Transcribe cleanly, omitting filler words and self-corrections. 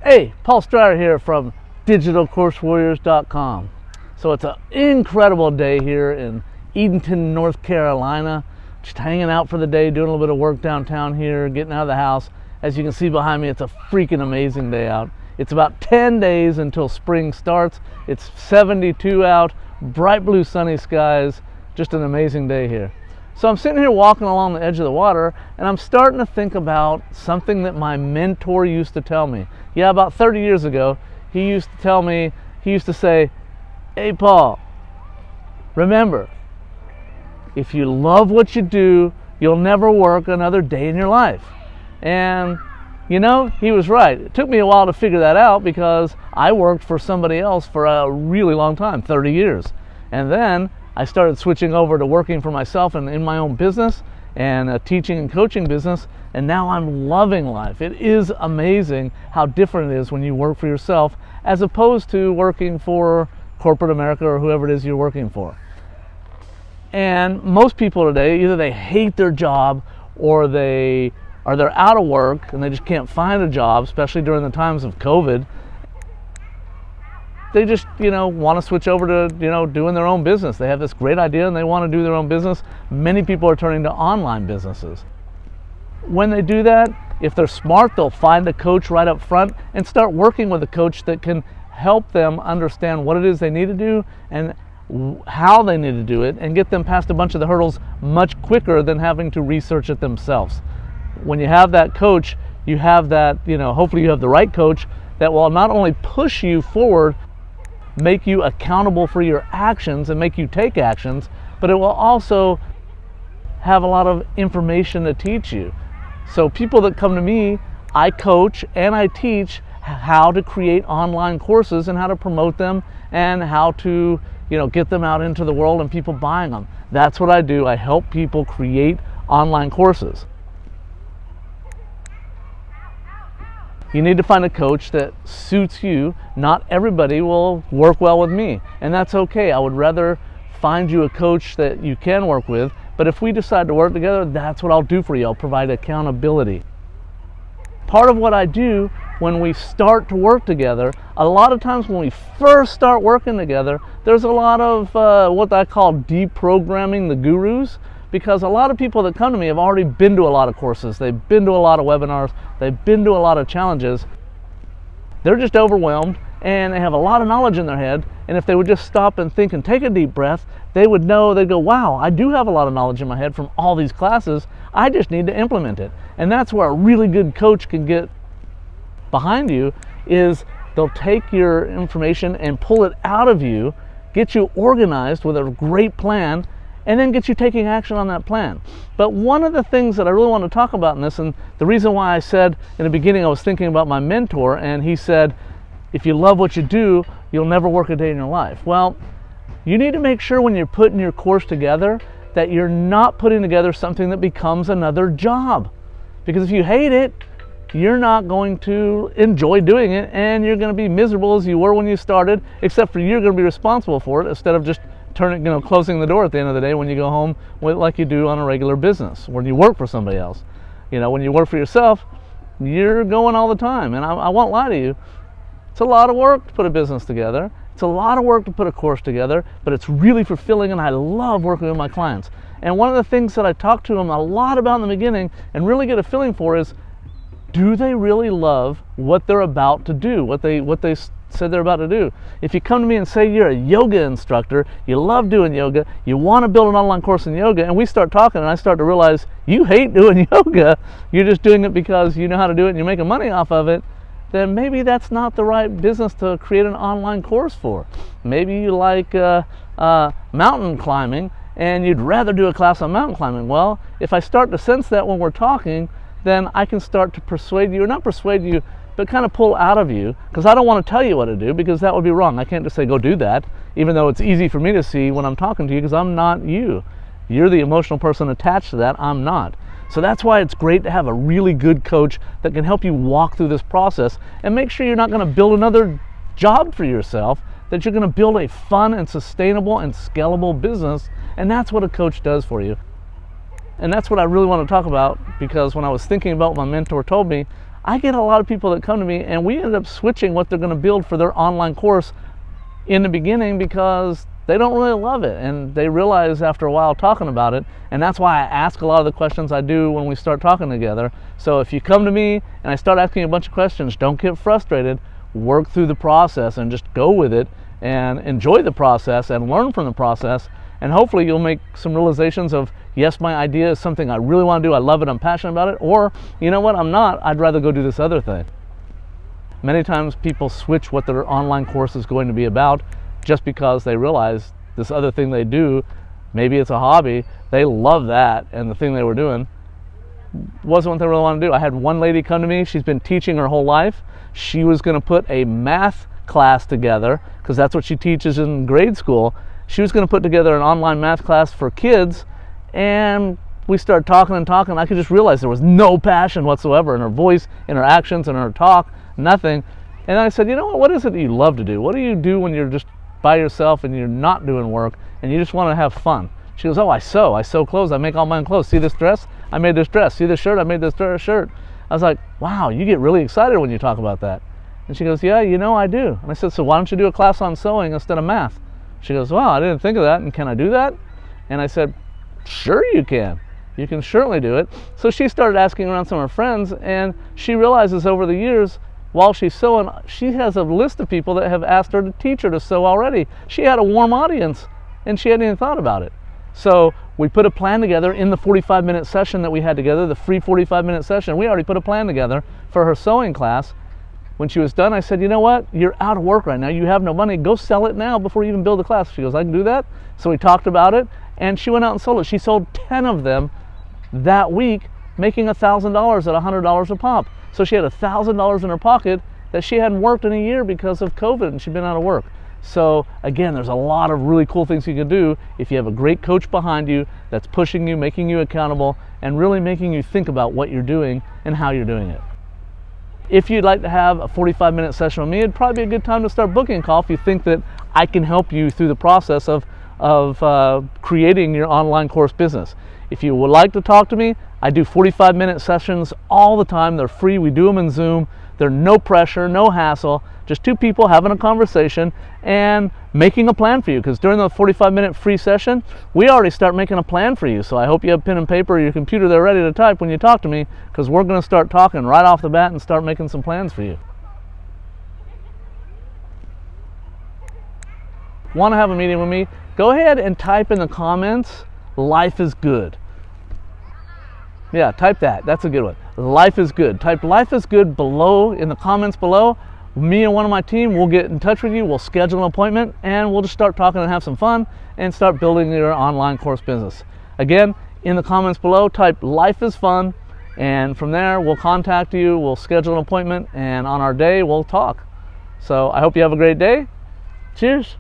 Hey, Paul Strider here from digitalcoursewarriors.com. So it's an incredible day here in Edenton, North Carolina. Just hanging out for the day, doing a little bit of work downtown here, getting out of the house. As you can see behind me, it's a freaking amazing day out. It's about 10 days until spring starts. It's 72 out, bright blue sunny skies, just an amazing day here. So I'm sitting here walking along the edge of the water, and I'm starting to think about something that my mentor used to tell me. Yeah, about 30 years ago, he used to tell me, he used to say, "Hey Paul, remember, if you love what you do, you'll never work another day in your life." And you know, he was right. It took me a while to figure that out because I worked for somebody else for a really long time, 30 years. And then I started switching over to working for myself and in my own business and a teaching and coaching business, and now I'm loving life. It is amazing how different it is when you work for yourself as opposed to working for corporate America or whoever it is you're working for. And most people today, either they hate their job or they're out of work and they just can't find a job, especially during the times of COVID. They just, want to switch over to, doing their own business. They have this great idea and they want to do their own business. Many people are turning to online businesses. When they do that, if they're smart, they'll find a coach right up front and start working with a coach that can help them understand what it is they need to do and how they need to do it and get them past a bunch of the hurdles much quicker than having to research it themselves. When you have that coach, you have that, hopefully you have the right coach that will not only push you forward, make you accountable for your actions and make you take actions, but it will also have a lot of information to teach you. So people that come to me, I coach and I teach how to create online courses and how to promote them and how to, get them out into the world and people buying them. That's what I do. I help people create online courses. You need to find a coach that suits you. Not everybody will work well with me, and that's okay. I would rather find you a coach that you can work with, but if we decide to work together, that's what I'll do for you. I'll provide accountability. Part of what I do when we start to work together, a lot of times when we first start working together, there's a lot of what I call deprogramming the gurus. Because a lot of people that come to me have already been to a lot of courses, they've been to a lot of webinars, they've been to a lot of challenges. They're just overwhelmed and they have a lot of knowledge in their head, and if they would just stop and think and take a deep breath, they would know, they'd go, wow, I do have a lot of knowledge in my head from all these classes, I just need to implement it. And that's where a really good coach can get behind you, is they'll take your information and pull it out of you, get you organized with a great plan, and then get you taking action on that plan. But one of the things that I really want to talk about in this, and the reason why I said in the beginning I was thinking about my mentor, and he said, if you love what you do, you'll never work a day in your life. Well, you need to make sure when you're putting your course together that you're not putting together something that becomes another job. Because if you hate it, you're not going to enjoy doing it, and you're going to be miserable as you were when you started, except for you're going to be responsible for it instead of just closing the door at the end of the day when you go home like you do on a regular business, when you work for somebody else. When you work for yourself, you're going all the time. And I won't lie to you, it's a lot of work to put a business together. It's a lot of work to put a course together, but it's really fulfilling, and I love working with my clients. And one of the things that I talk to them a lot about in the beginning and really get a feeling for is, do they really love what they're about to do, what they said they're about to do? If you come to me and say you're a yoga instructor, you love doing yoga, you want to build an online course in yoga, and we start talking and I start to realize you hate doing yoga, you're just doing it because you know how to do it and you're making money off of it, then maybe that's not the right business to create an online course for. Maybe you like mountain climbing and you'd rather do a class on mountain climbing. Well, if I start to sense that when we're talking, then I can start to persuade you, or not persuade you, but kind of pull out of you, because I don't want to tell you what to do, because that would be wrong. I can't just say go do that, even though it's easy for me to see when I'm talking to you, because I'm not you. You're the emotional person attached to that, I'm not. So that's why it's great to have a really good coach that can help you walk through this process and make sure you're not going to build another job for yourself, that you're going to build a fun and sustainable and scalable business, and that's what a coach does for you. And that's what I really want to talk about, because when I was thinking about what my mentor told me, I get a lot of people that come to me and we end up switching what they're going to build for their online course in the beginning because they don't really love it, and they realize after a while talking about it, and that's why I ask a lot of the questions I do when we start talking together. So if you come to me and I start asking a bunch of questions, don't get frustrated. Work through the process and just go with it and enjoy the process and learn from the process, and hopefully you'll make some realizations of, yes, my idea is something I really want to do, I love it, I'm passionate about it, or you know what, I'm not, I'd rather go do this other thing. Many times people switch what their online course is going to be about just because they realize this other thing they do, maybe it's a hobby, they love that, and the thing they were doing wasn't what they really want to do. I had one lady come to me, she's been teaching her whole life. She was going to put a math class together, because that's what she teaches in grade school. She was going to put together an online math class for kids, and we started talking and talking. I could just realize there was no passion whatsoever in her voice, in her actions, in her talk, nothing. And I said, you know what is it that you love to do? What do you do when you're just by yourself and you're not doing work and you just want to have fun? She goes, oh, I sew clothes, I make all my own clothes. See this dress? I made this dress. See this shirt? I made this shirt. I was like, wow, you get really excited when you talk about that. And she goes, yeah, you know, I do. And I said, so why don't you do a class on sewing instead of math? She goes, wow, I didn't think of that, and can I do that? And I said, sure you can. You can certainly do it. So she started asking around some of her friends, and she realizes over the years, while she's sewing, she has a list of people that have asked her to teach her to sew already. She had a warm audience, and she hadn't even thought about it. So we put a plan together in the 45-minute session that we had together, the free 45-minute session. We already put a plan together for her sewing class. When she was done, I said, you know what? You're out of work right now. You have no money. Go sell it now before you even build the class. She goes, I can do that. So we talked about it, and she went out and sold it. She sold 10 of them that week, making $1,000 at $100 a pop. So she had $1,000 in her pocket that she hadn't worked in a year because of COVID, and she'd been out of work. So again, there's a lot of really cool things you can do if you have a great coach behind you that's pushing you, making you accountable, and really making you think about what you're doing and how you're doing it. If you'd like to have a 45-minute session with me, it'd probably be a good time to start booking a call if you think that I can help you through the process of creating your online course business. If you would like to talk to me, I do 45-minute sessions all the time. They're free. We do them in Zoom. They're no pressure, no hassle, just two people having a conversation and making a plan for you. Because during the 45-minute free session, we already start making a plan for you. So I hope you have pen and paper or your computer there ready to type when you talk to me, because we're going to start talking right off the bat and start making some plans for you. Want to have a meeting with me? Go ahead and type in the comments, life is good. Yeah, type that. That's a good one. Life is good. Type life is good below in the comments below. Me and one of my team will get in touch with you. We'll schedule an appointment and we'll just start talking and have some fun and start building your online course business. Again, in the comments below, type life is fun, and from there we'll contact you. We'll schedule an appointment, and on our day we'll talk. So I hope you have a great day. Cheers.